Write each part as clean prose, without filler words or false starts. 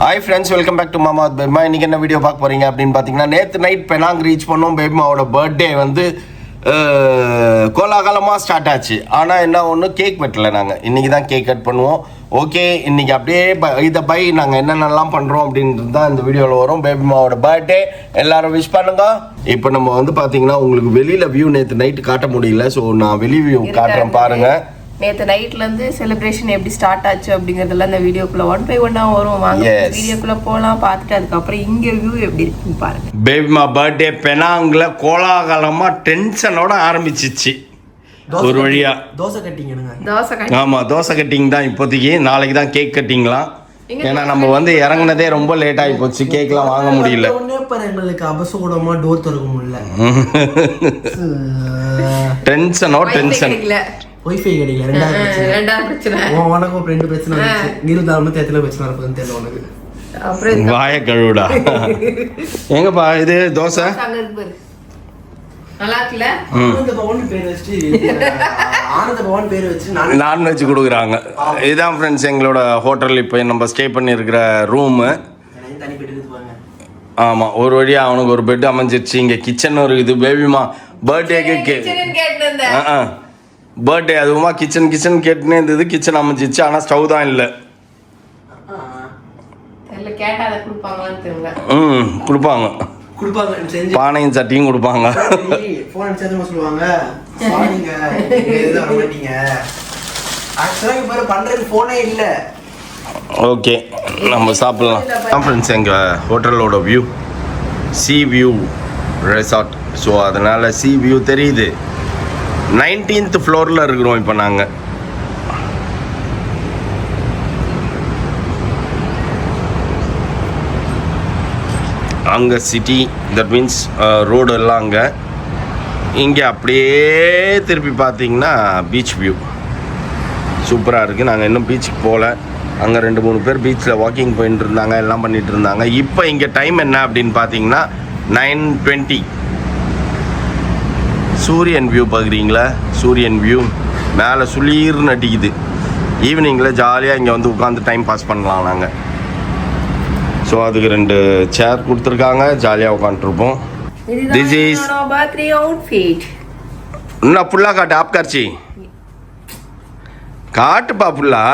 Hi friends, welcome back to மாமா பேபிமா. இன்றைக்கி என்ன வீடியோ பார்க்க போகிறீங்க அப்படின்னு பார்த்தீங்கன்னா, நேற்று நைட் பெனாங் ரீச் பண்ணோம். பேபிமாவோட பர்த்டே வந்து கோலாகலமாக ஸ்டார்ட் ஆச்சு. ஆனால் என்ன ஒன்று, கேக் வெட்டலை. நாங்கள் இன்றைக்கி தான் கேக் கட் பண்ணுவோம். ஓகே, இன்றைக்கி அப்படியே இதை பை நாங்கள் என்னென்னலாம் பண்ணுறோம் அப்படின்றது தான் இந்த வீடியோவில் வரும். பேபிமாவோட பர்த்டே எல்லோரும் விஷ் பண்ணுங்க. இப்போ நம்ம வந்து பார்த்தீங்கன்னா, உங்களுக்கு வெளியில் வியூ நேற்று நைட்டு காட்ட முடியல. ஸோ நான் வெளி வியூ காட்டுறேன் பாருங்கள். நேற்று நைட்லேருந்து செலிப்ரேஷன் எப்படி ஸ்டார்ட் ஆச்சு அப்படிங்கிறதெல்லாம் இந்த வீடியோக்குள்ளே 1 by 1 வரும். வாங்க வீடியோக்குள்ளே போகலாம். பார்த்துட்டு அதுக்கப்புறம் இங்கே வியூ எப்படி இருக்குன்னு பாருங்கள். பேபிமா பர்த்டே பெனாங்கில் கோலாகலமாக டென்ஷனோட ஆரம்பிச்சிச்சு. ஒரு வழியா தோசை கட்டிங்க. ஆமாம், தோசை கட்டிங் தான் இப்போதைக்கு. நாளைக்கு தான் கேக் கட்டிங்லாம். ஏன்னா நம்ம வந்து இறங்குனதே ரொம்ப லேட் ஆகி போச்சு. கேக்லாம் வாங்க முடியல. எங்களுக்கு அபசகுடமா டோர் திறக்க முடியல. டென்ஷனோ டென்ஷன். வைஃபை கிடைக்கல. ரெண்டாவது பிரச்சனை. உனக்கும் 2 பிரச்சனை வந்துச்சு. நிருதாமத்து எத்தனை பிரச்சனை இருக்குதுன்னு தெரியல உனக்கு. அப்புறம் வாய கழுவுடா. எங்கப்பா இது தோசை நல்லா இருக்குல்ல? ஆனந்த பவன் பேர் வச்சு ஆனந்த பவன் பேர் வச்சு நான்வெஜ் கொடுக்குறாங்க. இதுதான் ஃப்ரெண்ட்ஸ் எங்களோட ஹோட்டல். இப்போ நம்ம ஸ்டே பண்ணியிருக்கிற ரூமு. தனி பெட் இருக்குவாங்க. ஆமாம், ஒரு வழியாக அவனுக்கு ஒரு பெட் அமைஞ்சிருச்சு. இங்கே கிச்சன் ஒரு இது. பேபிமா பர்த்டேக்கு பர்த்டே அதுவுமா கிச்சன் கேட்டுனே இருந்தது. கிச்சன் அமைஞ்சிச்சு. ஆனால் ஸ்டவ் தான் இல்லை. கொடுப்பாங்க. பானையும் சட்டியும் கொடுப்பாங்க. ஓகே, நம்ம சாப்பிடலாம். ஃப்ரெண்ட்ஸ், எங்கள் ஹோட்டலோட view C view resort. So அதனால் சி வியூ தெரியுது. 19th ஃப்ளோரில் இருக்கிறோம் இப்போ நாங்கள். அங்கே சிட்டி, தட் மீன்ஸ் ரோடு எல்லாம் அங்கே. இங்கே அப்படியே திருப்பி பார்த்தீங்கன்னா பீச் வியூ சூப்பராக இருக்குது. நாங்கள் இன்னும் பீச்சுக்கு போகல. அங்கே 2-3 பேர் பீச்சில் வாக்கிங் போயிட்டு இருந்தாங்க, எல்லாம் பண்ணிகிட்டு இருந்தாங்க. இப்போ இங்கே டைம் என்ன அப்படின்னு பார்த்தீங்கன்னா 9:20. சூரியன் வியூ பார்க்குறீங்களா? சூரியன் வியூ மேலே சுளீர்னு அடிக்குது. ஈவினிங்கில் ஜாலியாக இங்கே வந்து உட்காந்து டைம் பாஸ் பண்ணலாம் நாங்கள். ஸோ அதுக்கு 2 சேர் கொடுத்துருக்காங்க. ஜாலியாக உட்காந்துருப்போம். திஸ் இஸ் இன்னும் ஃபுல்லாக காட்டு. ஆப்கார்ச்சி காட்டுப்பா ஃபுல்லா.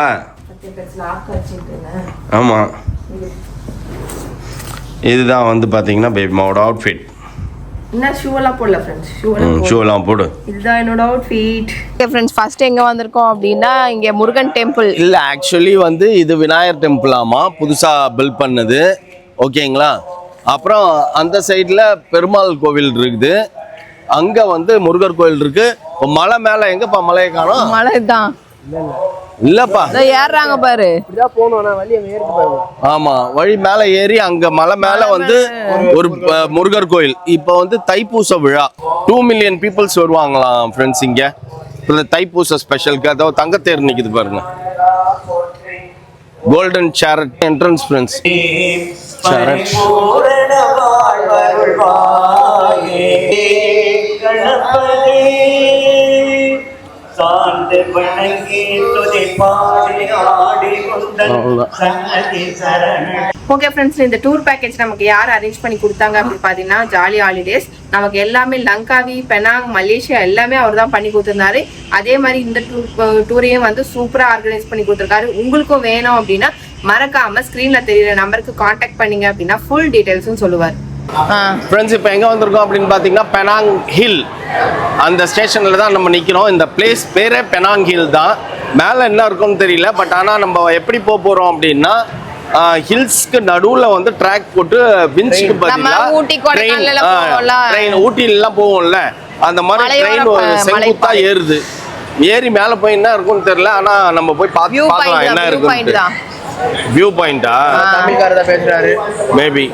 ஆமாம், இதுதான் வந்து பார்த்தீங்கன்னா பேபிமாவோட அவுட்ஃபிட். ஷூலாம் போடல ஃப்ரெண்ட்ஸ். ஷூலாம் போடு. இதுதான் என்னோட அவுட்ஃபிட். ஓகே ஃப்ரெண்ட்ஸ், ஃபர்ஸ்ட் எங்கே வந்திருக்கோம் அப்படின்னா, இங்கே முருகன் டெம்பிள். இல்லை, ஆக்சுவலி வந்து இது விநாயகர் டெம்பிள். ஆமாம், புதுசாக பில்ட் பண்ணது. ஓகேங்களா. அப்புறம் அந்த சைடில் பெருமாள் கோவில் இருக்குது. அங்கே வந்து முருகர் கோவில் இருக்குது. இப்போ மலை மேலே எங்கேப்பா மலையை காணோம்? மலை தான் இல்லப்பா, ஏறுறாங்க பாரு. ஆமா, வழி மேல ஏறி அங்க மலை மேல வந்து ஒரு முருகர் கோயில். இப்போ வந்து தைப்பூச விழா. 2 million பீப்புள்ஸ் வருவாங்களாம் ஃப்ரெண்ட்ஸ். இங்க தைப்பூச ஸ்பெஷலுக்கு அதாவது தங்கத்தேர் நிக்குது பாருங்க. Golden chariot entrance friends. Chariot okay friends, இந்த டூர் பேக்கேஜ் நமக்கு யார் அரேஞ்ச் பண்ணி கொடுத்தாங்க அப்படின்னு பார்த்தீங்கன்னா, ஜாலி ஹாலிடேஸ். நமக்கு எல்லாமே லங்காவி, பெனாங், மலேசியா எல்லாமே அவர் தான் பண்ணி கொடுத்துருந்தாரு. அதே மாதிரி இந்த டூரையும் வந்து சூப்பராக ஆர்கனைஸ் பண்ணி கொடுத்துருக்காரு. உங்களுக்கும் வேணும் அப்படின்னா மறக்காம ஸ்க்ரீன்ல தெரியுற நம்பருக்கு கான்டாக்ட் பண்ணீங்க அப்படின்னா ஃபுல் டீடைல்ஸும் சொல்லுவார். ஃப்ரெண்ட்ஸ், இப்போ எங்கே வந்திருக்கோம் அப்படின்னு பார்த்தீங்கன்னா பெனாங் ஹில். அந்த ஸ்டேஷனில் தான் நம்ம நிற்கிறோம். இந்த பிளேஸ் பேரே பெனாங் ஹில் தான். மேலே என்ன இருக்குன்னு தெரியல. பட் ஆனால் நம்ம எப்படி போக போகிறோம் அப்படின்னா, ஹில்ஸ்க்கு நடுவில் வந்து ட்ராக் போட்டு விஞ்சுக்கு பார்த்தீங்கன்னா ட்ரெயின் ஊட்டிலாம் போவோம்ல, அந்த மாதிரி ட்ரெயின் செங்குத்தா ஏறுது. ஏறி மேலே போய் என்ன இருக்குன்னு தெரியல. ஆனால் நம்ம போய் பார்க்கலாம் என்ன இருக்கு. வியூ பாயிண்டா? தமிழ்காரர் தான் பேசுறாரு. மேபி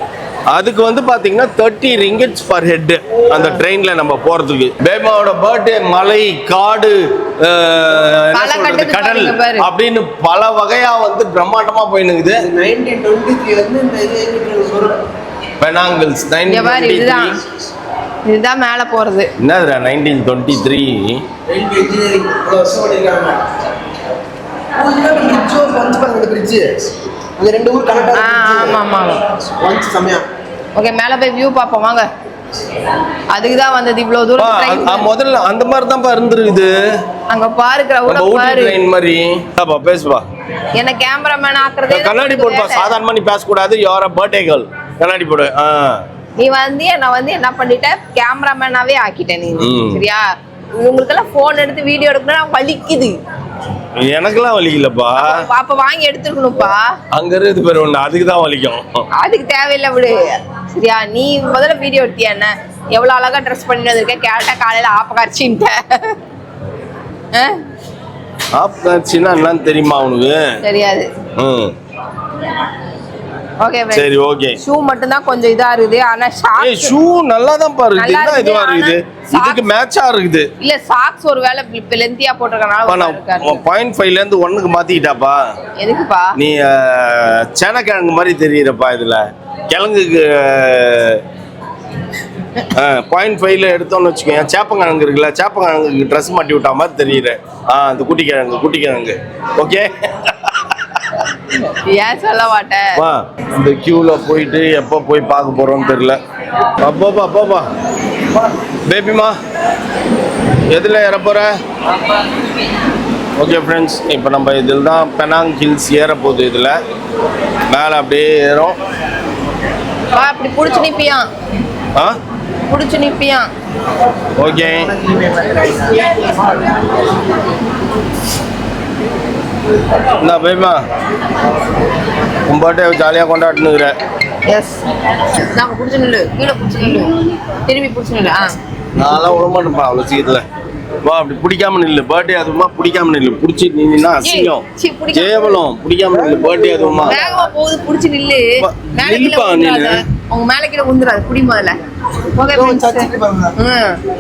அதுக்கு வந்து பாத்தீங்கன்னா 30 ringgits per head அந்த ட்ரெயின்ல நம்ம போறதுக்கு. பேபிமாவோட பர்த்டே மலை, காடு, கடல் அப்படின்னு பல வகையா வந்து பிரம்மாண்டமா போயினுக்குது. 1923 வந்து இந்த பெனாங்கிள்ஸ் 1923. இதுதான் மேல போறது. என்னதுடா 1923? Engineering plus ஓடிறாங்க. பிரிட்ஜ் வந்து பாருங்க, பிரிட்ஜ் இந்த 2 ஊர் கனெக்ட் ஆமா ஆமா ஒன்ஸ் சமயா. ஓகே மேல போய் வியூ பாப்போம் வாங்க. அதுக்கு தான் வந்தது இவ்வளவு தூரம். முதல்ல அந்த மாதிரி தான் இருந்துருக்குது. அங்க பாரு கிரவுட் பாரு. ட்ரெயின் மாதிரி. அப்பா பேசுவா. என்ன கேமராமேன் ஆக்குறதே. கண்ணாடி போடுப்பா. சாதாரணமா நீ பேச கூடாது. You are a birthday girl. கண்ணாடி போடு. நீ வந்து என்ன பண்ணிட்ட கேமராமேனாவே ஆக்கிட்ட நீ. சரியா? உங்களுக்கெல்லாம் போன் எடுத்து வீடியோ எடுக்கணும் வலிக்குது. எனக்கெல்லாம் வலிக்கலப்பா. அப்ப வாங்கி எடுத்துக்கணும்ப்பா. அங்க இருந்து பேர் ஒண்ணு அதுக்கு தான் வலிக்கும். அதுக்கு தேவையில்லை விடு. சரியா? நீ முதல்ல வீடியோ எடுத்தியா என்ன? எவ்வளவு அழகா ட்ரெஸ் பண்ணி வந்திருக்க. கேரட்டா காலையில ஆப்ப கரைச்சிட்ட. ஆப் கரைச்சினா என்னன்னு தெரியுமா உனக்கு? தெரியாது. ஓகே சரி ஓகே. ஷூ மட்டும் தான் கொஞ்சம் இதா இருக்குது. ஆனா சாக்ஸ் ஷூ நல்லா தான் பாரு. இதுதான் இதுவா இருக்குது. இதுக்கு மேட்சா இருக்குது. இல்ல சாக்ஸ் ஒருவேளை லெந்தியா போட்டுறனால 0.5 ல இருந்து 1க்கு மாத்திட்டாப்பா. எதுக்குப்பா? நீ சேனக்கிழங்கு மாதிரி தெரியுறப்பா இதுல. கிழங்குக்கு 0.5 ல எடுத்தோம்னு வச்சுக்கோங்க. சேப்பங்கிழங்கு இருக்குல்ல, சேப்பங்கிழங்குக்கு ட்ரெஸ் மாட்டி விட்டா மாதிரி தெரியுற. அந்த குட்டி கிழங்கு. ஓகே. ஏன் சொல்ல மாட்டேன்? இந்த கியூல போயிட்டு எப்போ போய் பார்க்க போறோம்னு தெரியல. அப்பா பேபிமா எதுல ஏற போற? ஓகே ஃப்ரெண்ட்ஸ், இப்போ நம்ம இதில் தான் பெனாங் ஹில்ஸ் ஏற போகுது. இதில் மேலே அப்படியே ஏறும். அப்படி பிடிச்சி நிப்பியா? பிடிச்சி நிப்பியா? ஓகே. என்ன பேபிமா உன் பர்த்டே ஜாலியாக கொண்டாடினுக்குற? எஸ். நான் பிடிச்சி நில்லு. கீழே பிடிச்சி நில்லு. திரும்பி பிடிச்சி நில்லு. நான்லாம் விட மாட்டேன்ப்பா அவ்வளோ சீக்கிரத்தில். வா அப்படி பிடிக்காம நில்லு. பர்த்டே அதுவுமா பிடிக்காம நில்லு. பிடிச்சி நின்னா அசிங்கம். கேவலம். பிடிக்காம நில்லு. பர்த்டே அதுவுமா வேகமா போகுது. பிடிச்சி நில்லு. நில்லுப்பா நில்லு. உங்க மேல கீழே உந்துறாது. புடி முதல்ல. ஓகே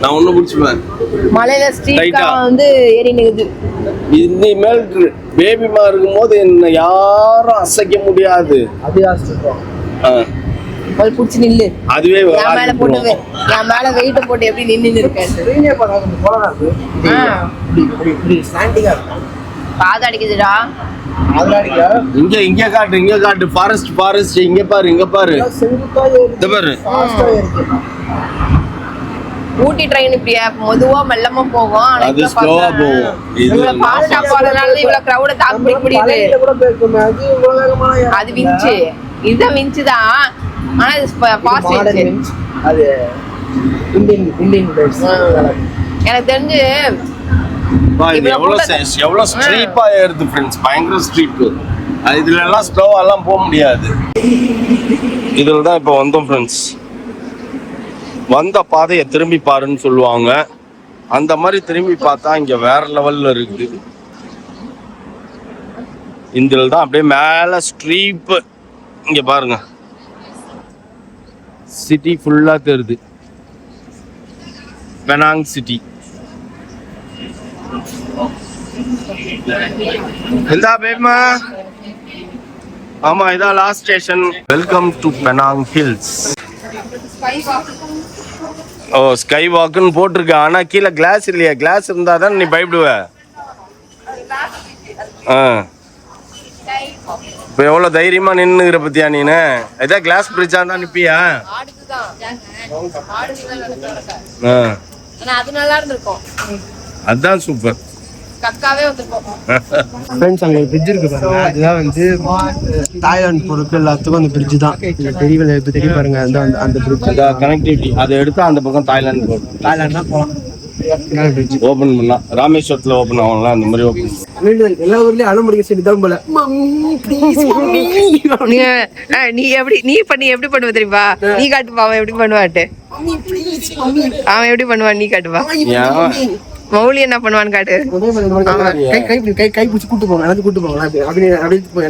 நான் ஒண்ணு பிடிச்சிப்பேன். மலையில ஸ்ட்ரீட்டா வந்து ஏறி நிக்குது. இனிமேல் பேபிமா இருக்கும் போது என்ன யாரும் அசைக்க முடியாது. புடிச்சு நில்லு. அதுவே என் மேல போட்டு என் மேல வெயிட்ட போட்டு எப்படி நின்னு இருக்கேன். காது அடிக்குதுடா. இங்க காட்டு. ஃபாரஸ்ட் இங்க பாரு. இந்த பாரு. ஊட்டி ட்ரெயின் இப்படியா மெதுவா மெல்லமா போகும். அது ஸ்லோவா போகும். இதுல ஃபாஸ்டா போறதுனால இவ்வளவு கிரவுட தாக்கு பிடிக்க முடியுது. அது விஞ்ச். இதுதான் விஞ்ச் தான். ஆனா இது ஃபாஸ்ட் விஞ்ச். அது இந்தியன் பேர்ஸ். எனக்கு தெரிஞ்சு எவ்வளவு ஸ்ட்ரீப்பா ஏறுது ஃப்ரெண்ட்ஸ். பயங்கர ஸ்ட்ரீப். இதுல எல்லாம் ஸ்லோவா எல்லாம் போக முடியாது. இதுல தான் இப்போ வந்தோம் ஃப்ரெண்ட்ஸ். வந்த பாதையை திரும்பி பாருன்னு சொல்லுவாங்க. அந்த மாதிரி திரும்பி பார்த்தா இங்க வேற லெவல்ல இருக்குது. இதுல தான் அப்படியே மேல ஸ்ட்ரீப். இங்க பாருங்க சிட்டி ஃபுல்லா தெரியுது. பெனாங் சிட்டி. இந்தா பேபிமா. ஆமா இதான் last station. Welcome to Penang hills. ஓ ஸ்கை வாக்குன்னு போட்டிருக்க. ஆனா கீழே கிளாஸ் இல்லையா? கிளாஸ் இருந்தா தான் நீ பயப்படுவ. இப்போ எவ்வளவு தைரியமா நின்னுக்கிற பத்தியா நீனு? ஏதாவது கிளாஸ் பிரிட்ஜா இருந்தா நிப்பியா? அதான் சூப்பர். கக்காவே வந்திருக்கோம். ஃப்ரெண்ட்ஸ் அங்க ஒரு பிரிட்ஜ் இருக்கு பாருங்க. அதுதான் வந்து தாய்லாந்து போறதுக்கு எல்லாத்துக்கும் அந்த பிரிட்ஜ் தான். தெரியல இப்போ தெரிய பாருங்க. அந்த பிரிட்ஜ் கனெக்டிவிட்டி. அதை எடுத்தா அந்த பக்கம் தாய்லாந்து போகும். தாய்லாந்துனா போகலாம். ஓபன் பண்ணலாம். ராமேஸ்வரத்துல ஓபன் ஆகலாம். அந்த மாதிரி ஓபன் எல்லா ஊர்லயும் அனுமதிக்க சொல்லி தான் போல. நீ எப்படி பண்ணுவ தெரியுமா? நீ காட்டுப்பா அவன் எப்படி பண்ணுவாட்டு. அவன் எப்படி பண்ணுவான் நீ காட்டுப்பா. மௌலி என்ன பண்ணுவான்னு காட்டு. கை பிடிச்சி கூட்டு போங்க. நடந்து கூட்டு போங்க. அப்படி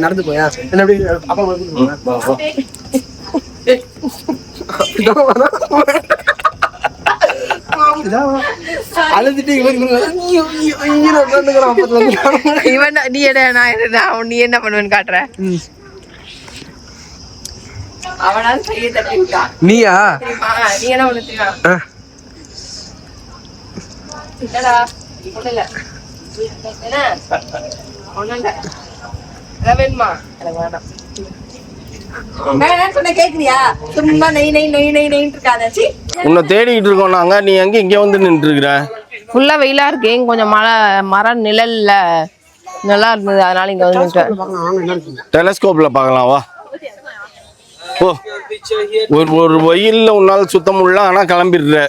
நடந்து போயா அப்படி அப்பா நீ என்ன பண்ணுவேன்னு காட்டுற. அவனால கையை தட்டி விட்டா. நீயா? நீ என்ன பண்ண? என்னடா ஒண்ணுல என்ன ஒண்ணுல வேணுமா? எனக்கு வேணாம். நான் சொன்ன கேக்குறியா? சும்மா நெய் நெய் நெய் நெய் நெய்ன்னு இருக்காதாச்சு. உன்னை தேடிட்டு இருக்கோம் நாங்க, நீ எங்க இங்க வந்து நின்று இருக்கிற? ஃபுல்லா வெயிலா இருக்கு, கொஞ்சம் மரம் நிழல்ல நல்லா இருந்தது, அதனால இங்க வந்து டெலஸ்கோப்ல பார்க்கலாம் வா. ஓ ஒரு வெயில்ல உன்னால சுத்த முடியல, ஆனா கிளம்பிடுற.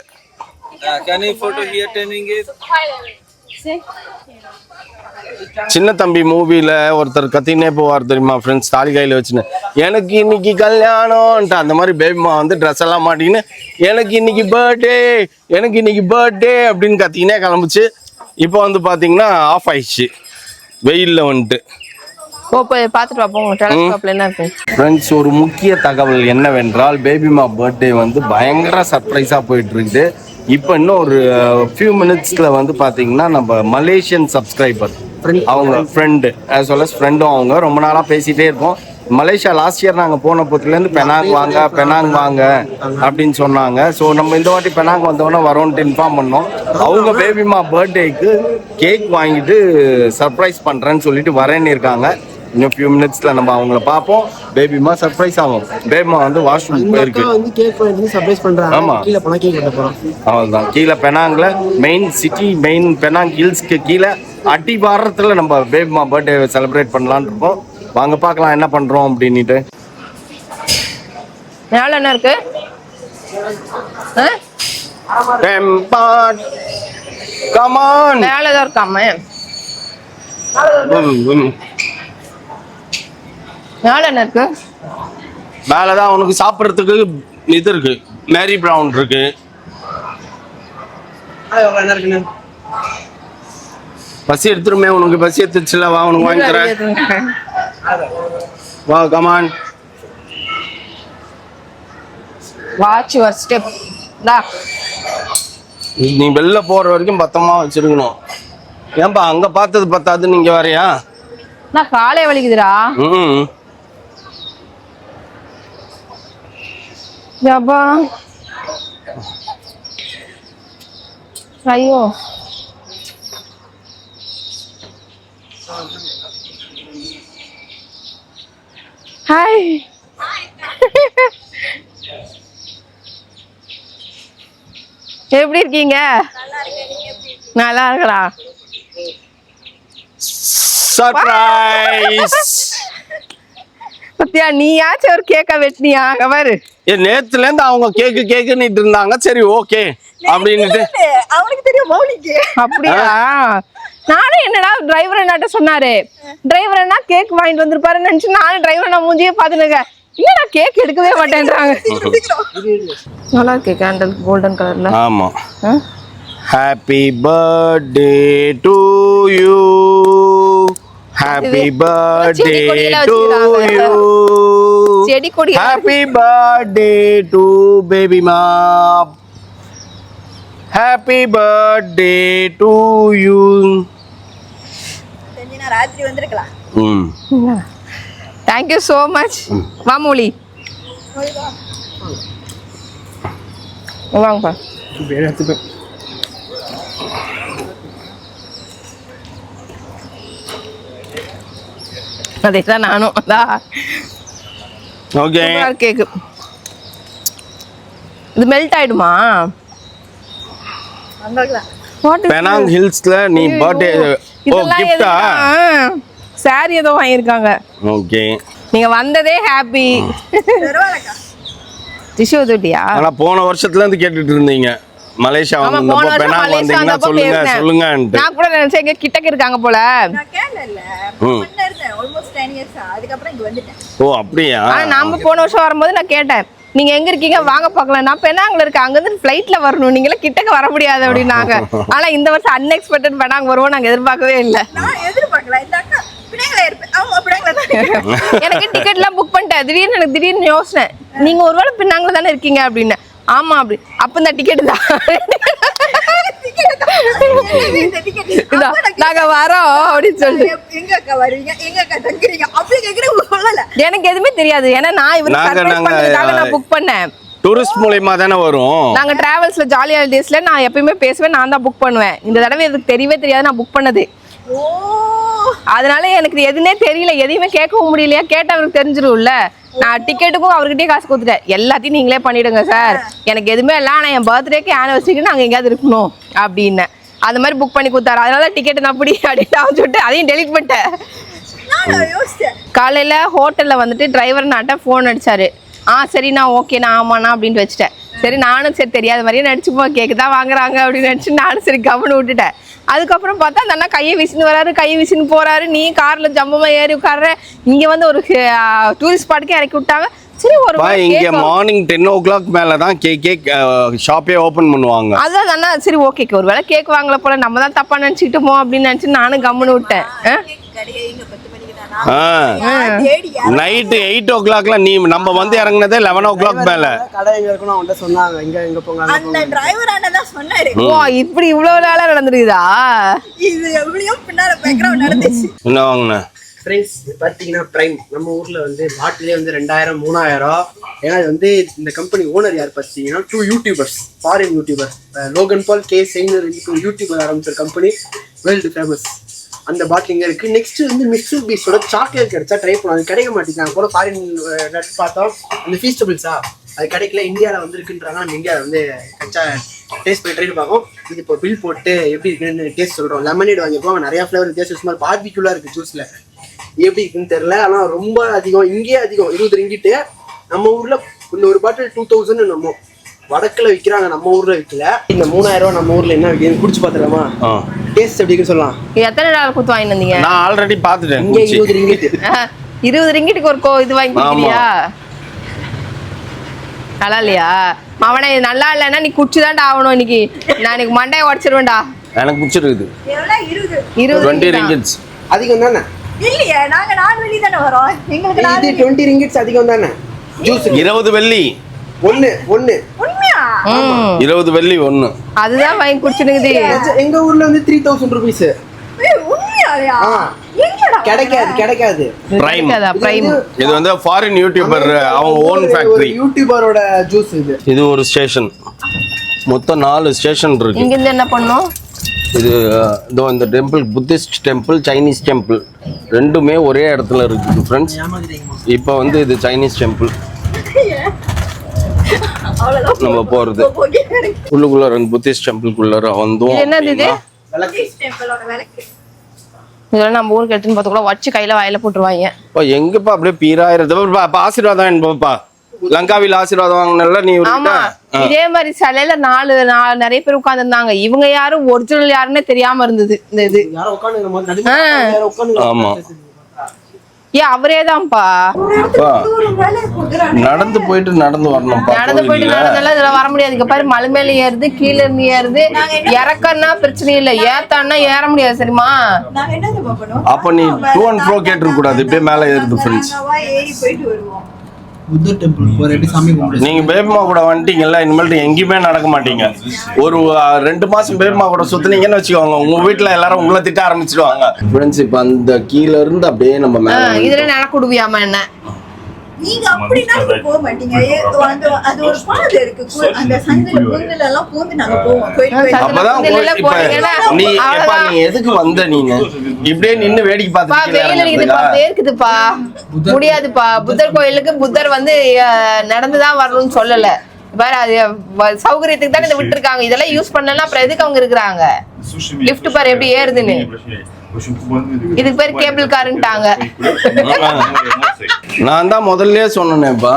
சின்ன தம்பி மூவில ஒருத்தர் கத்தினே போவார் தெரியுமா ஃப்ரெண்ட்ஸ், தாலி கையில வச்சுன்னு, எனக்கு இன்னைக்கு கல்யாணம்ன்ட்டு அந்த மாதிரி பேபிமா வந்து ட்ரெஸ் எல்லாம் மாட்டிக்கின்னு எனக்கு இன்னைக்கு பர்த்டே அப்படின்னு கத்திக்கினே கிளம்புச்சு. இப்போ வந்து பாத்தீங்கன்னா ஆஃப் ஆயிடுச்சு வெயில்ல வந்துட்டு. போய் பார்த்துட்டு பார்ப்போம் டெலஸ்கோப்ல என்ன இருக்கு. ஃப்ரெண்ட்ஸ், ஒரு முக்கிய தகவல் என்னவென்றால் பேபிமா பர்த்டே வந்து பயங்கர சர்ப்ரைஸா போயிட்டு இருக்குது. இப்போ இன்னும் ஒரு ஃபியூ மினிட்ஸ்ல வந்து பாத்தீங்கன்னா நம்ம மலேசியன் சப்ஸ்கிரைபர் அவங்க ஃப்ரெண்டு ஆஸ் வெல் அஸ் ஃப்ரெண்டும் அவங்க ரொம்ப நாளா பேசிட்டே இருக்கோம். மலேசியா லாஸ்ட் இயர் நாங்கள் போன போதுலேருந்து பெனாங் வாங்க அப்படின்னு சொன்னாங்க. ஸோ நம்ம இந்த வாட்டி பெனாங் வந்தோடனே வரோன்ட்டு இன்ஃபார்ம் பண்ணோம். அவங்க பேபிமா பர்த்டேக்கு கேக் வாங்கிட்டு சர்ப்ரைஸ் பண்ணுறேன்னு சொல்லிட்டு வரேன்னு இருக்காங்க. இன்னும் ஃபியூ மினிட்ஸ்ல நம்ம அவங்கள பார்ப்போம். பேபிமா சர்ப்ரைஸ் ஆகும். பேபிமா வந்து வாஷ்ரூம் போயிருக்கு. ஆமா, அவ்வளோதான். கீழே பெனாங்ல மெயின் பெனாங் ஹில்ஸ்க்கு கீழே அடிவாரத்தில் நம்ம பேபிமா பர்த்டே செலிப்ரேட் பண்ணலான்னு இருக்கோம். வாங்க பார்க்கலாம் என்ன பண்றோம் அப்படின்னுட்டு. மேல என்ன இருக்கு? டெம்பாட் கம் ஆன். மேல தான் இருக்காம. மேல என்ன இருக்கு? மேலதான் உனக்கு சாப்பிட்றதுக்கு இது இருக்கு, மேரி ப்ரௌன் இருக்கு. பசி எடுத்துருமே, உனக்கு பசி எடுத்துச்சுல, வா உனக்கு வாங்கி தரேன். வா கமான். Watch your step. டா நீ வெளில போற வரைக்கும் பத்திரமா வச்சிருக்கணும். ஏன்பா அங்க பார்த்தது பத்தாது, நீங்க வரையா? நான் காலே வலிக்குதுடா. ஜபா ஐயோ. ஹாய். எப்படி இருக்கீங்க? நல்லா இருக்கடா. சர்ப்ரைஸ். பத்தியா, நீயாச்சும் ஒரு கேக்க வெட்டினியா? கவரு நேத்துல இருந்து அவங்க கேக்குன்னு இருந்தாங்க. சரி ஓகே அப்படின்னுட்டு அவனுக்கு தெரியும் மௌலிக்கு. அப்படியா? நானும் என்னடா டிரைவர் என்னாட்ட சொன்னாரு, டிரைவர் என்ன கேக் வாங்கிட்டு வந்திருப்பாருன்னு நினைச்சு நானும் டிரைவர் நான் மூஞ்சியே பாத்துனுங்க. இல்ல கேக் எடுக்கவே மாட்டேன்றாங்க. நல்லா இருக்கு கேண்டல் கோல்டன் கலர்ல. ஆமா. Happy birthday to you, happy birthday to you, செடி கொடி. ஹாப்பி பர்த்டே டு பேபிமா, ஹாப்பி பர்த்டே டு யூ. ராத்திரி வந்திருக்கலாம். Thank you so much. வா மோலி, வாங்கப்பா. அதான் நானும் ஓகே. கேக்கு இது மெல்ட் ஆயிடுமா? பெனாங் ஹில்ஸ்ல நீ பர்த்டே கிஃப்டா? சாரி ஏதோ வாங்கியிருக்காங்க. ஓகே, நீங்க வந்ததே ஹாப்பி. டிஷ்யூ ஊத்திட்டியா? ஆனா போன வருஷத்துல இருந்து கேட்டுட்டு இருந்தீங்க மலேசியா வந்தப்போ பெனாங் வந்தீங்கன்னா சொல்லுங்க. நான் கூட நினைச்சேன் இங்க கிட்டக்க இருக்காங்க போல. நான் கேரளால இருந்தேன் almost 10 years. அதுக்கு அப்புறம் இங்க வந்துட்டேன். ஓ அப்படியா? ஆனா நாம போன வருஷம் வரும்போது நான் கேட்டேன், நீங்க எங்க இருக்கீங்க வாங்க பார்க்கலாம். நான் பெனாங்ல இருக்கேன், அங்க இருந்து ஃளைட்ல வரணும், நீங்க கிட்டக்க வர முடியாது அப்படினாங்க. ஆனா இந்த வருஷம் அன்எக்ஸ்பெக்டட் பெனாங் வருவோம் நாங்க எதிர்பார்க்கவே இல்ல. நான் எதிர்பார்க்கல. இந்த அக்கா பினாங்கல இருப்பேன். அவங்க பினாங்கல தான். எனக்கு டிக்கெட்லாம் புக் பண்ணிட்டேன். திடீர்னு யோசனை, நீங்க ஒருவேளை பினாங்கல தானே இருக்கீங்க அப்படின்னு. ஆமா அப்படி. அப்ப இந்த டிக்கெட் தான் நாங்க வரோம் அப்படின்னு சொல்லிட்டு. எங்க அக்கா வருவீங்க, எங்க அக்கா தங்குறீங்க அப்படி கேக்குறேன். சொல்லல, எனக்கு எதுவுமே தெரியாது. ஏன்னா நான் இவருக்கு சர்ப்ரைஸ் பண்றதுக்காக நான் புக் பண்ணேன். டூரிஸ்ட் மூலமா தானே வரும். நாங்க டிராவல்ஸ்ல ஜாலி ஹாலிடேஸ்ல நான் எப்பயுமே பேசுவேன், நான் தான் புக் பண்ணுவேன். இந்த தடவை எனக்கு தெரியவே தெரியாது நான் புக் பண்ணது. அதனால எனக்கு எதுனே தெரியல, எதையுமே கேட்கவும் முடியலையா. கேட்டா அவருக்கு தெரிஞ்சிரும்ல. நான் டிக்கெட்டுக்கும் அவர்கிட்டயே காசு கொடுத்துட்டேன். எல்லாத்தையும் நீங்களே பண்ணிடுங்க சார், எனக்கு எதுவுமே இல்லை, ஆனால் என் பர்த்டேக்கு ஆனிவர்சரிக்கு நாங்கள் எங்கேயாவது இருக்கணும் அப்படின்னு அந்த மாதிரி புக் பண்ணி கொடுத்தாரு. அதனால டிக்கெட் நான் அப்படி அப்படின்னு சொல்லிட்டு அதையும் டெலிட் பண்ணிட்டேன். காலையில் ஹோட்டலில் வந்துட்டு டிரைவர் நாட்ட ஃபோன் அடிச்சாரு. சரிண்ணா ஓகேண்ணா ஆமாண்ணா அப்படின்ட்டு வச்சுட்டேன். சரி நானும் சரி தெரியாத மாதிரியே நடிச்சுப்போம், கேக்கு தான் வாங்குறாங்க அப்படின்னு நினச்சி நானும் சரி கவனம் விட்டுட்டேன். அதுக்கப்புறம் பார்த்தா அந்த அண்ணா கையை வீசின்னு வராரு, கையை வீசின்னு போறாரு. நீ காரில் ஜம்பமாக ஏறி உட்கார்ற. இங்கே வந்து ஒரு டூரிஸ்ட் ஸ்பாட்டுக்கே இறக்கி விட்டாங்க. சரி ஒரு இங்க மார்னிங் 10 o'clock மேல தான் கேக் ஷாப்பே ஓபன் பண்ணுவாங்க. அதான் அண்ணா சரி ஓகே ஒரு வேளை கேக் வாங்கல போல, நம்ம தான் தப்பா நினைச்சுக்கிட்டோமோ அப்படின்னு நினைச்சு நானும் கம்முன்னு விட்டேன். நைட்டு 8 o'clockல நீ நம்ம வந்து இறங்குனதே 11 o'clock மேல. கடை எங்க இருக்குன்னு அவன்கிட்ட சொன்னாங்க, இங்க போங்க. அந்த டிரைவர் அண்ணன் சொன்னாரு. ஓ இப்படி இவ்வளவு நாளா நடந்துருக்குதா? இது எப்படியும் பின்னால பேக்ரவுண்ட் நடந்துச்சு. என்ன வாங்குன ஃப்ரெண்ட்ஸ் பார்த்தீங்கன்னா பிரைம் நம்ம ஊரில் வந்து பாட்டிலே வந்து 2000 3000. ஏன்னா இது வந்து இந்த கம்பெனி ஓனர் யார் பார்த்தீங்கன்னா 2 YouTubers, foreign YouTuber, Logan Paul, கே செயினர், 2 யூடியூபர் ஆரம்பிச்ச கம்பெனி வேர்ல்டு ஃபேமஸ். அந்த பாட்டில் இங்கே இருக்குது. நெக்ஸ்ட் வந்து மிஸ்டர் பீஸோட சாக்லேட் கிடைச்சா ட்ரை பண்ணோம். அது கிடைக்க மாட்டேங்கிறாங்க போல. ஃபாரின் பார்த்தோம் அந்த ஃபீஸ்டபிள்ஸா அது கிடைக்கல, இந்தியாவில் வந்து இருக்குன்றாங்க. நம்ம இந்தியாவில் வந்து கச்சா டேஸ்ட் பண்ணி ட்ரை பார்ப்போம். இது இப்போ பில் போட்டு எப்படி இருக்குன்னு டேஸ்ட் சொல்கிறோம். லெமனேட் வாங்கிப்போம், நிறையா ஃப்ளேவர் டேஸ்ட் சும்மா பார்பிக்யூலாக இருக்குது ஜூஸில். எப்படி இருக்குன்னு தெரியல, ஆனால் ரொம்ப அதிகம். இங்கேயே அதிகம் 20 ரிங்கிட்டு. நம்ம ஊரில் இந்த ஒரு பாட்டில் 2000 நம்ம வடக்கில் விற்கிறாங்க, நம்ம ஊரில் விற்கல. இந்த 3000 நம்ம ஊரில் என்ன விற்கிது குடிச்சு பார்த்துலாமா? டேஸ்ட் எப்படி சொல்லலாம். எத்தனை நாள் கொடுத்து வாங்கிட்டு வந்தீங்க? நான் ஆல்ரெடி பார்த்துட்டேன். இங்கே 20 ரிங்கிட்டு. 20 ரிங்கிட்டுக்கு ஒரு இது வாங்கி கொடுக்குறியா? நல்லா இல்லையா அவனை? நல்லா இல்லைன்னா நீ குடிச்சுதான்டா ஆகணும். இன்னைக்கு நான் இன்னைக்கு மண்டையை உடச்சிருவேன்டா. எனக்கு பிடிச்சிருக்குது. 20 ringgits அதிகம் தானே? இல்லையே, நாங்க 4 வெள்ளி தானே வரோம். எங்களுக்கு 20 ringgits அதிகம் தானே? ஜூஸ் 20 வெள்ளி ஒன்னு. உண்மையா? 20 வெள்ளி ஒன்னு. அதுதான் வாங்கி குடிச்சுனுக்குது. எங்க ஊர்ல வந்து 3000 rupees. உண்மையாலையா? கிடைக்காது. பிரைம் இது வந்து ஃபாரின் யூடியூபர் அவங்க ஓன் ஃபேக்டரி. யூடியூபரோட ஜூஸ் இது. இது ஒரு ஸ்டேஷன், மொத்தம் 4 ஸ்டேஷன் இருக்கு. இங்க இருந்து என்ன பண்ணோம்? இது இதோ இந்த temple, Buddhist temple, Chinese temple ரெண்டுமே ஒரே இடத்துல இருக்குது ஃப்ரெண்ட்ஸ். இப்போ வந்து இது சைனீஸ் டெம்பிள் நம்ம போறது. உள்ளுக்குள்ள ரெண்டு புத்திஸ்ட் டெம்பிள்குள்ள வந்தோம். என்னது இது? விளக்கு. இதெல்லாம் நம்ம ஊருக்கு எடுத்துன்னு பார்த்து கூட வச்சு கையில வாயில போட்டுருவாங்க. எங்கப்பா அப்படியே பீராயிரத்து ஆசீர்வாதம் என்பப்பா. லங்காவில ஆசீர்வாதம் வாங்கினல நீ. ஆமா இதே மாதிரி சிலையில 4 நிறைய பேர் உட்கார்ந்து இருந்தாங்க. இவங்க யாரும் ஒரிஜினல் யாருன்னே தெரியாம இருந்தது. இந்த இது ஆமா ஏன் அவரேதான்ப்பா. நடந்து போயிட்டு நடந்து வரணும். நடந்து போயிட்டு நடந்தாலும் இதுல வர முடியாது. இங்க பாரு மலை மேல ஏறுது, கீழே இருந்து ஏறுது. இறக்கன்னா பிரச்சனை இல்லை, ஏத்தான்னா ஏற முடியாது. சரிமா? அப்ப நீ டூ அண்ட் ப்ரோ கேட்டு கூடாது, இப்படியே மேல ஏறுது ஃப்ரெண்ட்ஸ். புத்தர் டெம்பிள் போற எப்படி சாமி கும்பிடுறது? நீங்க பேர்மா கூட வந்துட்டீங்கல்ல, இனிமேல் எங்கேயுமே நடக்க மாட்டீங்க. ஒரு 2 மாசம் பேர்மா கூட சுத்தினீங்கன்னு வச்சுக்கோங்க, உங்க வீட்டுல எல்லாரும் உங்களை திட்ட ஆரம்பிச்சிடுவாங்க ஃப்ரெண்ட்ஸ். இப்ப அந்த கீழ இருந்து அப்படியே நம்ம மேல இதுல நடக்குடுவியாமா என்ன? நீங்க அப்படினா போக மாட்டீங்க. அது ஒரு பாதை இருக்கு, அந்த சந்தில பூந்துல எல்லாம் பூந்து நாங்க போவோம். அப்பதான் நீ எதுக்கு வந்த? நீங்க இப்படியே நின்னு வேடிக்கை பார்த்துக்குதுப்பா. முடியாதுப்பா. புத்தர் கோயிலுக்கு புத்தர் வந்து நடந்துதான் வரணும்னு சொல்லல. பாரு அது சௌகரியத்துக்கு தான் இதை விட்டு இருக்காங்க. இதெல்லாம் யூஸ் பண்ணலாம், அப்புறம் எதுக்கு அவங்க இருக்கிறாங்க? லிஃப்ட் பாரு எப்படி ஏறுதுன்னு. இதுக்கு பேர் கேபிள் காருன்ட்டாங்க. நான் தான் முதல்ல சொன்னேன்ப்பா.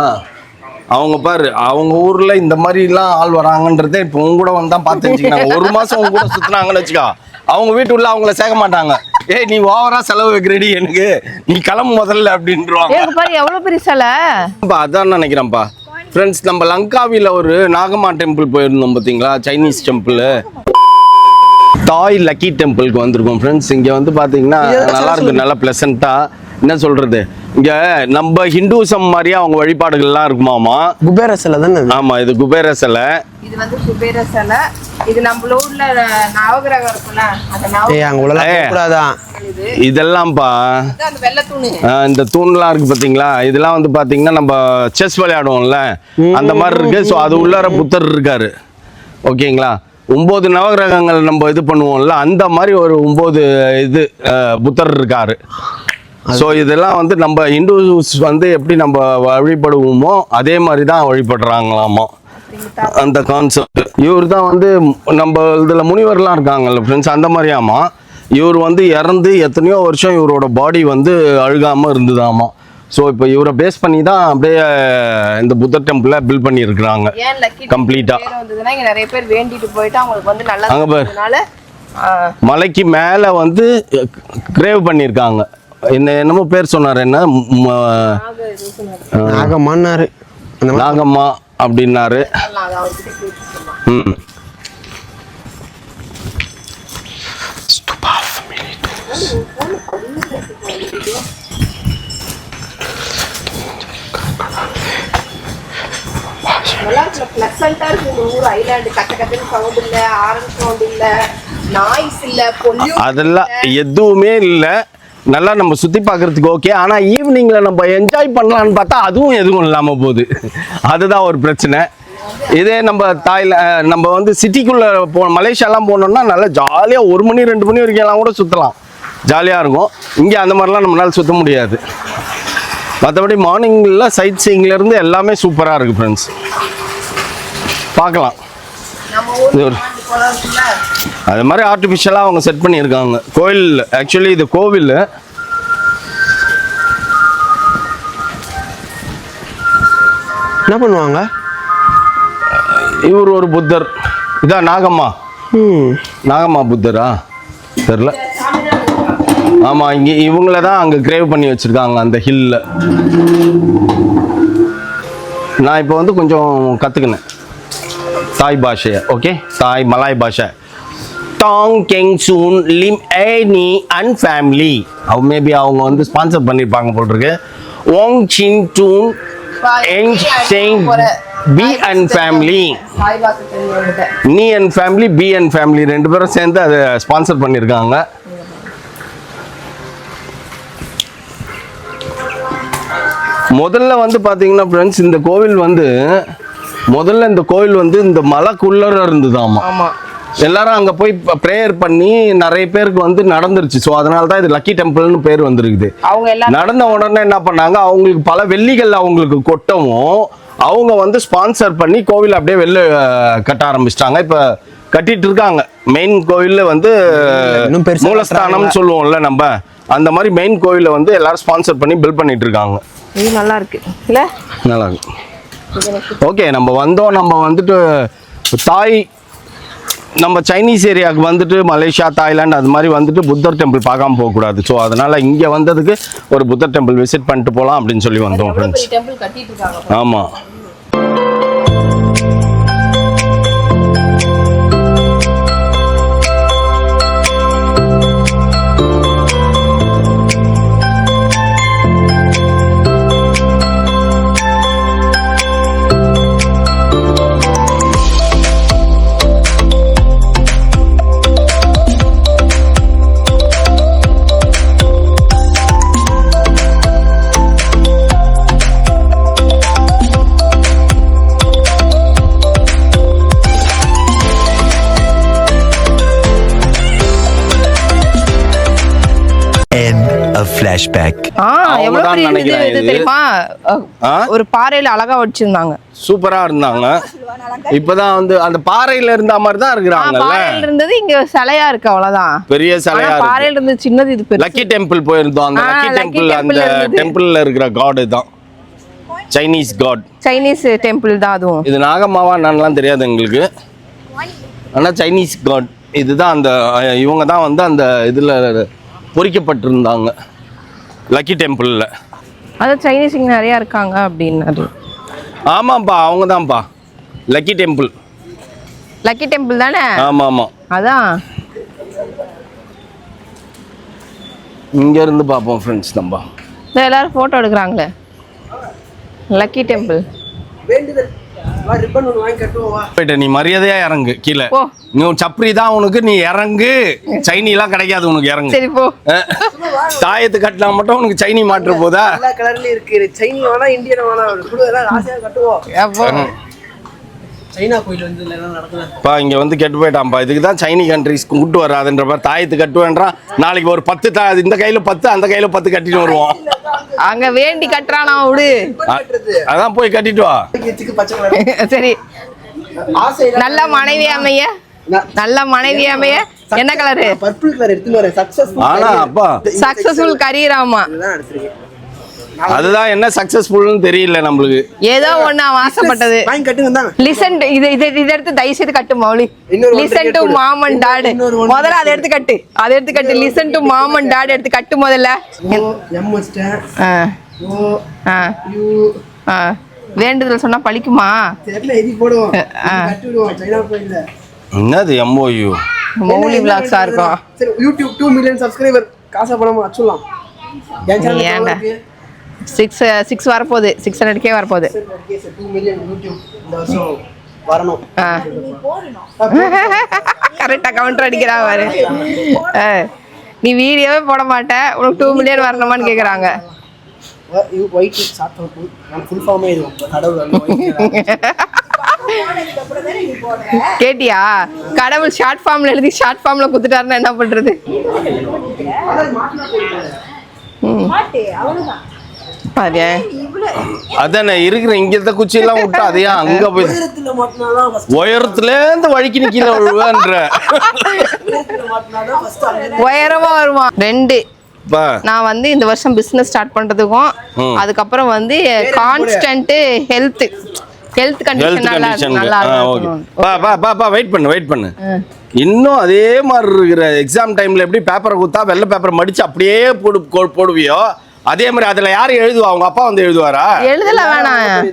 அவங்க பாரு, அவங்க ஊர்ல இந்த மாதிரி எல்லாம் ஆள் வராங்கன்றதே இப்ப உங்க கூட வந்தா பார்த்து வச்சுக்கினாங்க. 1 மாசம் உங்க கூட சுத்தினாங்கன்னு வச்சுக்கா, அவங்க வீட்டுள்ள அவங்கள சேர்க்க மாட்டாங்க. ஏய் நீ ஓவரா செலவு வைக்கிறடி, எனக்கு நீ கிளம்பு முதல்ல அப்படின்றாங்க. பாரு எவ்வளவு பெரிய சிலை. அதான் நினைக்கிறேன்ப்பா ஃப்ரெண்ட்ஸ். நம்ம லங்காவில ஒரு நாகம்மா டெம்பிள் போயிருந்தோம் பாத்தீங்களா, சைனீஸ் டெம்பிள். தாய் லக்கி டெம்பிளுக்கு வந்திருக்கோம் ஃப்ரெண்ட்ஸ். இங்கே வந்து பார்த்தீங்கன்னா நல்லா இருக்கு, நல்லா ப்ளசண்ட்டா. என்ன சொல்றது, இங்க நம்ம ஹிந்துசம் மாதிரியே அவங்க வழிபாடுகள்லாம் இருக்குமாமா. குபேர சிலை தானே? ஆமா இது குபேர சிலை. இது வந்து குபேர சிலை. இது நம்ம ஊர்ல நவகிரகம் இருக்குல்ல, அந்த இதெல்லாம்ப்பா அந்த வெள்ளை தூணு. இந்த தூண்லாம் இருக்கு பாத்தீங்களா, இதெல்லாம் வந்து பாத்தீங்கன்னா நம்ம செஸ் விளையாடுவோம்ல அந்த மாதிரி இருக்கு. ஸோ அது உள்ளார புத்தர் இருக்காரு. ஓகேங்களா? 9 நவகிரகங்கள் நம்ம இது பண்ணுவோம்ல, அந்த மாதிரி ஒரு 9 இது புத்தர் இருக்காரு. ஸோ இதெல்லாம் வந்து நம்ம இந்துஸ் வந்து எப்படி நம்ம வழிபடுவோமோ அதே மாதிரி தான் வழிபடுறாங்களாமா அந்த கான்செப்ட். இவர் தான் வந்து நம்ம இதில் முனிவர்லாம் இருக்காங்கல்ல ஃப்ரெண்ட்ஸ், அந்த மாதிரியாமா இவர் வந்து இறந்து எத்தனையோ வருஷம் இவரோட பாடி வந்து அழுகாமல் இருந்ததாமா. ஸோ இப்போ இவரை பேஸ் பண்ணி தான் அப்படியே இந்த புத்தர் டெம்பிளை பில்ட் பண்ணியிருக்கிறாங்க கம்ப்ளீட்டாக. நிறைய பேர் வேண்டிட்டு போயிட்டு அவங்களுக்கு வந்து நல்லா அங்கே பேர் மலைக்கு மேலே வந்து கிரேவ் பண்ணியிருக்காங்க. என்னமோ பேர் சொன்னார், என்ன நாகம்மான்னாரு, நாகம்மா அப்படின்னாரு. அதெல்லாம் எதுவுமே இல்லை, நல்லா நம்ம சுற்றி பார்க்குறதுக்கு ஓகே. ஆனால் ஈவினிங்கில் நம்ம என்ஜாய் பண்ணலான்னு பார்த்தா அதுவும் எதுவும் இல்லாமல் போகுது, அதுதான் ஒரு பிரச்சனை. இதே நம்ம நம்ம வந்து சிட்டிக்குள்ளே மலேசியாலாம் போனோம்னா நல்லா ஜாலியாக 1 மணி 2 மணி வரைக்கும் எல்லாம் கூட சுற்றலாம், ஜாலியாக இருக்கும். இங்கே அந்த மாதிரிலாம் நம்மளால் சுற்ற முடியாது. மற்றபடி மார்னிங்கில் சைட் சீயிங்லேருந்து எல்லாமே சூப்பராக இருக்குது ஃப்ரெண்ட்ஸ், பார்க்கலாம். அது மாதிரி ஆர்டிஃபிஷியலாக அவங்க செட் பண்ணியிருக்காங்க கோயில். ஆக்சுவலி இது கோவில். என்ன பண்ணுவாங்க? இவர் ஒரு புத்தர். இதான் நாகம்மா. நாகம்மா புத்தரா தெரில. ஆமாம், இங்கே இவங்கள தான் அங்கே கிரேவ் பண்ணி வச்சுருக்காங்க அந்த ஹில்லில். நான் இப்போ வந்து கொஞ்சம் கற்றுக்கினேன் தாய் பாஷையை. ஓகே, தாய் மலாய் பாஷை. டாங் கெங் சூன் லிம் ஏ நீ அண்ட் ஃபேமிலி. மேபி அவங்க வந்து ஸ்பான்சர் பண்ணியிருப்பாங்க போல் இருக்கு. ஓங் சின் டூன் எங் செங் பி அண்ட் ஃபேமிலி. நீ அண்ட் ஃபேமிலி, பி அண்ட் ஃபேமிலி 2 பேரும் சேர்ந்து அதை ஸ்பான்சர் பண்ணியிருக்காங்க. முதல்ல வந்து பார்த்தீங்கன்னா ஃப்ரெண்ட்ஸ், இந்த கோவில் வந்து முதல்ல இந்த கோவில் வந்து இந்த மலைக்குள்ளே இருந்ததாமா. எல்லாரும் அங்கே போய் ப்ரேயர் பண்ணி நிறைய பேருக்கு வந்து நடந்துருச்சு. ஸோ அதனால தான் இது லக்கி டெம்பிள்னு பேர் வந்துருக்குது. நடந்த உடனே என்ன பண்ணாங்க, அவங்களுக்கு பல வெள்ளிகள் அவங்களுக்கு கொட்டவும் அவங்க வந்து ஸ்பான்சர் பண்ணி கோவில் அப்படியே வெளில கட்ட ஆரம்பிச்சிட்டாங்க. இப்போ கட்டிட்டு இருக்காங்க. மெயின் கோவிலில் வந்து மூலஸ்தானம்னு சொல்லுவோம்ல நம்ம, அந்த மாதிரி மெயின் கோவிலை வந்து எல்லாரும் ஸ்பான்சர் பண்ணி பில்ட் பண்ணிட்டு இருக்காங்க. இது நல்லா இருக்கு இல்ல? நல்லா இருக்கு. ஓகே, நம்ம வந்தோம். நம்ம வந்துட்டு நம்ம சைனீஸ் ஏரியாவுக்கு வந்துட்டு மலேசியா, தாய்லாந்து அது மாதிரி வந்துட்டு புத்தர் டெம்பிள் பார்க்காம போகக்கூடாது. ஸோ அதனால இங்கே வந்ததுக்கு ஒரு புத்தர் டெம்பிள் விசிட் பண்ணிட்டு போகலாம் அப்படின்னு சொல்லி வந்தோம் ஃப்ரெண்ட்ஸ். ஆமாம். ஒரு பாறையில அழகா வச்சிருந்தாங்க, சூப்பரா இருந்தாங்க. இப்பதான் வந்து அந்த பாறையில இருந்த மாதிரி தான் இருக்கிறாங்க. பாறையில இருந்தது இங்க சிலையா இருக்கு, அவ்வளவுதான். பெரிய சிலையா இருக்கு. பாறையில இருந்து சின்னது இது பெரிய. லக்கி டெம்பிள் போயிருந்தோம். அந்த லக்கி டெம்பிள், அந்த டெம்பிள்ல இருக்கிற காட் தான் சைனீஸ் காட். சைனீஸ் டெம்பிள் தான் அதுவும். இது நாகம்மாவா என்னன்னுலாம் தெரியாது எங்களுக்கு, ஆனா சைனீஸ் காட் இதுதான். அந்த இவங்க தான் வந்து அந்த இதுல பொறிக்கப்பட்டிருந்தாங்க லக்கி டெம்பிள்ல. அதான் சைனீஸ் இங்க நிறைய இருக்காங்க அப்படின்னாரு. ஆமாப்பா, அவங்க தான்ப்பா லக்கி டெம்பிள். லக்கி டெம்பிள் தானே? ஆமா ஆமா, அதான். இங்க இருந்து பாப்போம் ஃப்ரெண்ட்ஸ். நம்ம எல்லாரும் போட்டோ எடுக்கிறாங்களே லக்கி டெம்பிள். நீ மரியாதையா இறங்கு கீழே. நீ சப்ரி தான் உனக்கு, நீ இறங்கு. சைனி எல்லாம் கிடைக்காது உனக்கு, இறங்கு. சரி போ. தாயத்து கட்டினா மட்டும் உனக்கு சைனி மாற்ற போதா? எல்லா கலர்லயும் இருக்கு. சைனி வேணா, இந்தியன் வேணா, ஆசையா கட்டுவோம். சைனா கோயில் வந்து எல்லாம் நடக்குது. இங்க வந்து கெட்டு போயிட்டான்ப்பா. இதுக்கு தான் சைனி கண்ட்ரிஸ் கூட்டு வராதுன்ற மாதிரி தாயத்து கட்டுவேன்றான். நாளைக்கு ஒரு 10 இந்த கையில 10 அந்த கையில 10 கட்டிட்டு வருவோம். அங்க வேண்டி கட்டுறானா விடு. அதான் போய் கட்டிட்டு வா. சரி, நல்ல மனைவி அமைய, நல்ல மனைவி அமைய. என்ன கலரு? பர்பிள் கலர் எடுத்துட்டு வரேன். சக்சஸ்ஃபுல் கரியராமா. அதுதான் என்ன சக்சஸ்ஃபுல்னு தெரியல நம்மளுக்கு. ஏதோ ஒண்ணு அவன் ஆசைப்பட்டது. வாங்கி கட்டுங்க தான். லிசன் இத எடுத்து தயவு செய்து கட்டு Mouli. Listen to mom and dad. முதல்ல அதை எடுத்து கட்டு. அதை எடுத்து கட்டு. Listen to mom and dad எடுத்து கட்டு முதல்ல. எம் ஸ்டார் ஓ யூ வேண்டுதல் சொன்னா பழிக்குமா? தெரியல, எதி போடுவோம். கட்டி விடுவோம் சைனா கோயில்ல. என்னது MOU? மௌலி vlogs-ஆ இருக்கும். சரி, YouTube 2 மில்லியன் சப்ஸ்கிரைபர் காசை பணமா அச்சுலாம். ஏன்டா 6 வரப்போகுது. 600K வரப்போகுது. 2 மில்லியன் YouTube இந்த வருஷம் வரணும். கரெக்டா கவுண்டர் அடிக்கிறா பாரு. நீ வீடியோவே போட மாட்ட, உனக்கு 2 மில்லியன் வரணுமான்னு கேக்குறாங்க. ஒயிட் ஷார்ட் ஃபார்ம் நான் ஃபுல் ஃபார்மே இது கடவுள் கேட்டியா? கடவுள் ஷார்ட் ஃபார்ம்ல எழுதி ஷார்ட் ஃபார்ம்ல குத்துட்டாருன்னா என்ன பண்றது? அதானே இருக்கிற இங்க குச்சி எல்லாம் விட்டா அதையா அங்க போய் உயரத்துல இருந்து வழிக்கு நிக்கல விழுவான்ற. உயரமா வருமா? 2 நான் வந்து இந்த வருஷம் பிசினஸ் ஸ்டார்ட் பண்றதுக்கும் அதுக்கப்புறம் வந்து கான்ஸ்டன்ட் ஹெல்த் கண்டிஷன் நல்லா இருக்கும். வெயிட் பண்ணு. இன்னும் அதே மாதிரி இருக்கிற எக்ஸாம் டைம்ல எப்படி பேப்பரை குத்தா வெள்ளை பேப்பர் மடிச்சு அப்படியே போடுவியோ அதே மாதிரி அதுல யாரு எழுதுவா? அவங்க அப்பா வந்து எழுதுவாரா? எழுதல வேணாம்,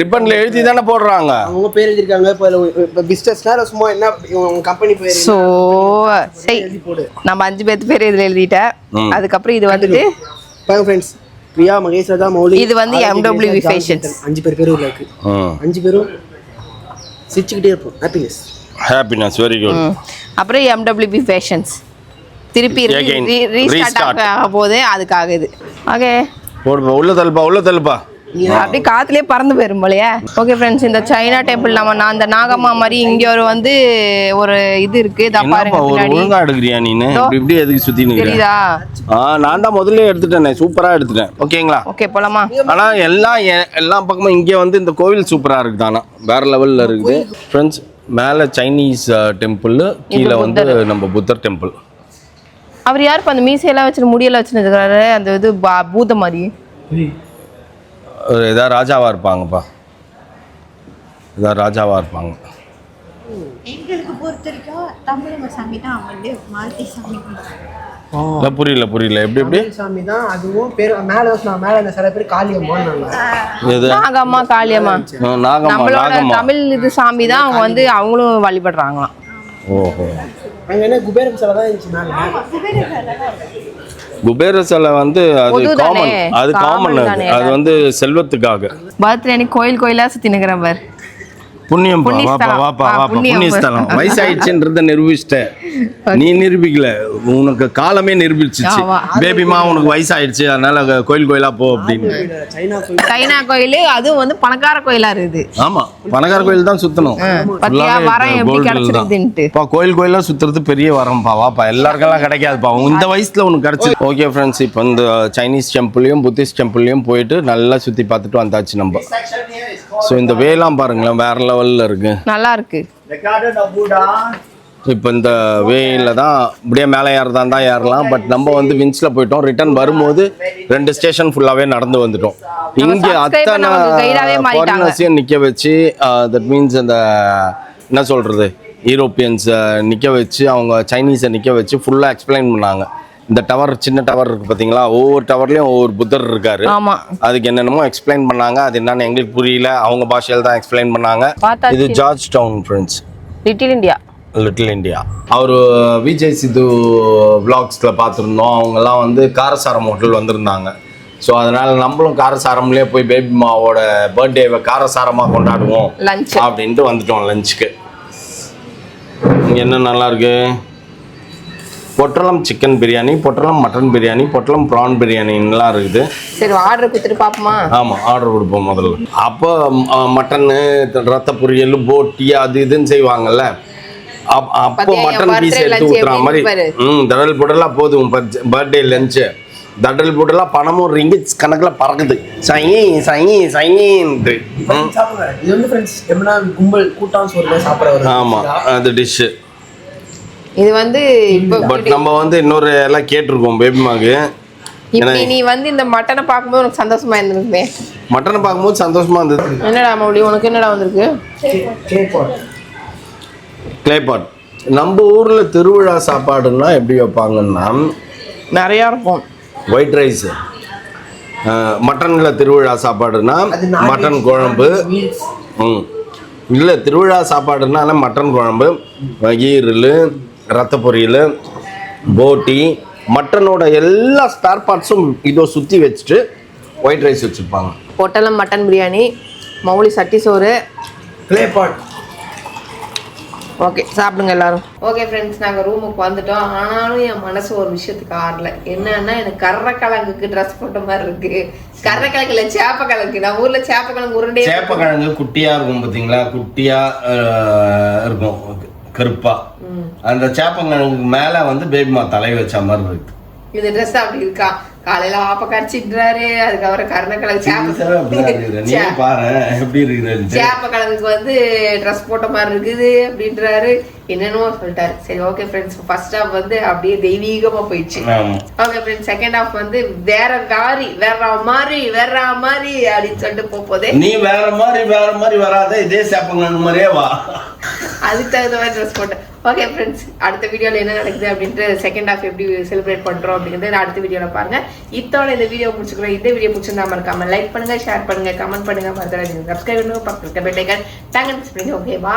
ரிப்பன்ல எழுதி தானே போடுறாங்க. அவங்க பேர் எழுதிருக்காங்க. இப்ப பிசினஸ்னா சும்மா என்ன உங்க கம்பெனி பேர் சோ சரி நம்ம 5 பேர் பேர் இதுல எழுதிட்டேன். அதுக்கப்புறம் இது வந்துட்டு ஃப்ரெண்ட்ஸ் பிரியா, மகேஷ், ராஜா, மௌலி. இது வந்து MWV ஃபேஷன்ஸ். 5 பேர் உள்ள இருக்கு. 5 பேரும் சிரிச்சுக்கிட்டே இருப்போம். Happiness very good. அப்புறம் MWV ஃபேஷன்ஸ் திருப்பி ரீஸ்டார்ட் ஆக போகுது. அதுக்காக இது ஓகே போடுப்பா. உள்ள தள்ளுப்பா. அப்படியே காத்துலயே பறந்து போயிரும் போலயே. ஓகே ஃப்ரெண்ட்ஸ், இந்த சைனா டெம்பிள் நான் அந்த நாகம்மா மாதிரி இங்க ஒரு வந்து ஒரு இது இருக்கு. இத பாருங்க. ஒழுங்கா எடுக்கறியா நீனு? இப்படி எதுக்கு சுத்தி நிக்கிற? தெரியுதா? நான் தான் முதல்ல எடுத்துட்டேனே. சூப்பரா எடுத்துட்டேன். ஓகேங்களா? ஓகே போலாமா? ஆனா எல்லா பக்கமும் இங்க வந்து இந்த கோவில் சூப்பரா இருக்கு தானா. வேற லெவல்ல இருக்குது ஃப்ரெண்ட்ஸ். மேல சைனீஸ் டெம்பிள், கீழ வந்து நம்ம புத்தர் டெம்பிள். அவர் யாருப்பா அந்த மீசையெல்லாம் வச்சுட்டு முடியெல்லாம் வச்சுட்டு இருக்காரு? அந்த இது பூத மாதிரி ஏதாவது ராஜாவா இருப்பாங்கப்பா. எங்களுக்கு பொறுத்தவரைக்கும் தமிழக சாமி தான் வந்து மாருதி சாமி. புரியல எப்படி சாமி தான் அதுவும் பேர். மேல அந்த சில பேர் காளியம்மா, நாகம்மா, காளியம்மா. நம்மளோட தமிழ் இது சாமி தான் அவங்க வந்து அவங்களும் வழிபடுறாங்களாம். ஓஹோ. அங்க என்ன குபேர சிலை தான் இருந்துச்சு மேல. குபேர சிலை வந்து அது காமன். அது வந்து செல்வத்துக்காக. பர்த்டே அன்னைக்கு கோயிலா சுத்தி நிக்கிறேன் பாரு. புண்ணியம் புண்ணியஸ்தலம். வயசாயிடுச்சுன்றத நிரூபிச்சிட்டேன். நீ நிரூபிக்கல, உனக்கு காலமே நிரூபிச்சிச்சு. பேபிமா உனக்கு வயசாயிடுச்சு, அதனால கோயிலா போ அப்படின்னு. சைனா கோயில் அதுவும் வந்து பணக்கார கோயிலா இருக்குது. ஆமா, பணக்கார கோயில் தான் சுத்தணும். கோயிலா சுத்துறது பெரிய வரம்பா. வாப்பா, எல்லாருக்கெல்லாம் கிடைக்காதுப்பா. இந்த வயசுல உனக்கு கிடைச்சது. ஓகே ஃப்ரெண்ட்ஸ், இப்போ இந்த சைனீஸ் டெம்பிள்லயும் புத்திஸ்ட் டெம்பிள்லயும் போயிட்டு நல்லா சுத்தி பார்த்துட்டு வந்தாச்சு நம்ம. ஸோ இந்த வேலாம் பாருங்களேன், வேற லெவல்ல இருக்கு, நல்லா இருக்கு. இப்போ இந்த வேல தான் இப்படியே மேலே ஏறதா தான் ஏறலாம். பட் நம்ம வந்து வின்ஸ்ல போயிட்டோம். ரிட்டர்ன் வரும்போது 2 ஸ்டேஷன் ஃபுல்லாவே நடந்து வந்துட்டோம். இங்கே அத்தனை ஃபாரினர்ஸையும் நிற்க வச்சு, தட் மீன்ஸ் அந்த என்ன சொல்றது, யூரோப்பியன்ஸை நிற்க வச்சு, அவங்க சைனீஸை நிற்க வச்சு ஃபுல்லாக எக்ஸ்பிளைன் பண்ணாங்க. இந்த டவர், சின்ன டவர் இருக்கு பார்த்தீங்களா, ஒவ்வொரு டவர்லையும் ஒவ்வொரு புத்தர் இருக்காரு. அதுக்கு என்னென்னமோ எக்ஸ்பிளைன் பண்ணாங்க. அது என்னன்னு எங்களுக்கு புரியல, அவங்க பாஷையில் தான் எக்ஸ்பிளைன் பண்ணாங்க. இது Georgetown friends, little India. அவர் விஜய் சித்து விளாக்ஸில் பார்த்துருந்தோம். அவங்கெல்லாம் வந்து காரசாரம் ஹோட்டல் வந்திருந்தாங்க. ஸோ அதனால நம்மளும் காரசாரம்லேயே போய் பேபி மாவோட பர்த்டேவை காரசாரமாக கொண்டாடுவோம் அப்படின்ட்டு வந்துட்டோம் லஞ்சுக்கு. இங்கே என்ன நல்லா இருக்கு, பொட்டலம் சிக்கன் பிரியாணி, பொட்டலம் மட்டன் பிரியாணி, பொட்டலம் ப்ரான் பிரியாணின்லாம் இருக்குது. சரி ஆர்டர் கொடுத்துட்டு பார்ப்போமா? ஆமாம், ஆர்டர் கொடுப்போம் முதல்ல. அப்போ மட்டனு, ரத்த பொரியல், போட்டி அது இதுன்னு செய்வாங்கல்ல, அப்போ மட்டன் பீஸ் எடுத்து ஊற்றுற மாதிரி தடல் புடலாக போதும். பர்த்டே லஞ்சு தடல் புடலாக பணமும் ரிங்கிட்ஸ் கணக்கில் பறக்குது. சைனி சைனி சைனின்ட்டு. இது வந்து ஃப்ரெண்ட்ஸ் எப்படின்னா கும்பல் கூட்டம் சோறுல சாப்பிட்ற. ஆமாம், அது டிஷ்ஷு. இது வந்து பட் நம்ம வந்து இன்னொரு எல்லாம் கேட்டிருக்கோம் பேபிமாக்கு. இப்படி நீ வந்து இந்த மட்டனை பார்க்கும்போது உனக்கு சந்தோஷமா இருந்திருக்குமே? மட்டனை பார்க்கும்போது சந்தோஷமா இருந்தது. என்னடா மௌலி உனக்கு என்னடா வந்திருக்கு? கிளேபாட். நம்ம ஊர்ல திருவிழா சாப்பாடுன்னா எப்படி வைப்பாங்கன்னா நிறையா இருக்கும். White rice. மட்டனில் திருவிழா சாப்பாடுன்னா மட்டன் குழம்பு. இல்லை திருவிழா சாப்பாடுன்னா மட்டன் குழம்பு, ஈரல், ரத்த பொரியல், போட்டி, மட்டனோட எல்லா ஸ்பேர் பார்ட்ஸும் இதோ சுற்றி வச்சுட்டு ஒயிட் ரைஸ் வச்சுருப்பாங்க. பொட்டலம் மட்டன் பிரியாணி, மௌலி சட்டி சோறு, கிளேபாட். ஓகே சாப்பிடுங்க எல்லாரும். ஓகே ஃப்ரெண்ட்ஸ், நாங்கள் ரூமுக்கு வந்துட்டோம். ஆனாலும் என் மனசு ஒரு விஷயத்துக்கு ஆறல. என்னன்னா எனக்கு கர்ரக்கிழங்குக்கு ட்ரெஸ் போட்ட மாதிரி இருக்கு. கர்ரக்கிழங்குல சேப்பக்கிழங்கு. நம்ம ஊர்ல சேப்பக்கிழங்கு உருண்டை. சேப்பக்கிழங்கு குட்டியா இருக்கும் பார்த்தீங்களா? குட்டியா இருக்கும், கருப்பா. அந்த சேப்பங்கிழங்குக்கு மேல வந்து பேபிமா தலை வச்ச மாதிரி இருக்கு. இந்த ட்ரெஸ் அப்படி இருக்கா? காலையில ஆப்ப கடிச்சிடுறாரு, அதுக்கப்புறம் கருணக்கிழங்கு சேப்பக்கிழங்குக்கு வந்து ட்ரெஸ் போட்ட மாதிரி இருக்குது அப்படின்றாரு. என்னென்னமோ சொல்லிட்டாரு. சரி ஓகே ஃப்ரெண்ட்ஸ், ஃபர்ஸ்ட் ஹாஃப் வந்து அப்படியே தெய்வீகமா போயிடுச்சு. ஓகே ஃப்ரெண்ட்ஸ், செகண்ட் ஹாஃப் வந்து வேற மாதிரி அப்படின்னு சொல்லிட்டு போதே நீ வேற மாதிரி வராத, இதே சேப்பங்கிழங்கு மாதிரியே வா. அதுக்கு தகுந்த மாதிரி ட்ரெஸ் போட்டேன். ஓகே ஃப்ரெண்ட்ஸ், அடுத்த வீடியோவில் என்ன நடக்குது அப்படின்ட்டு செகண்ட் ஹாஃப் எப்படி செலிப்ரேட் பண்ணுறோம் அப்படிங்கிறது அடுத்த வீடியோவில் பாருங்க. இத்தோட இந்த வீடியோ முடிச்சுக்கிறோம். இந்த வீடியோ பிடிச்சிருந்தா மறக்காம லைக் பண்ணுங்க, ஷேர் பண்ணுங்க, கமெண்ட் பண்ணுங்க, மறந்துடாதீங்க சப்ஸ்கிரைப் பண்ணுங்க, பக்கத்துல பெல் ஐகான் டாங்கன்னு பண்ணுங்க. Okay bye.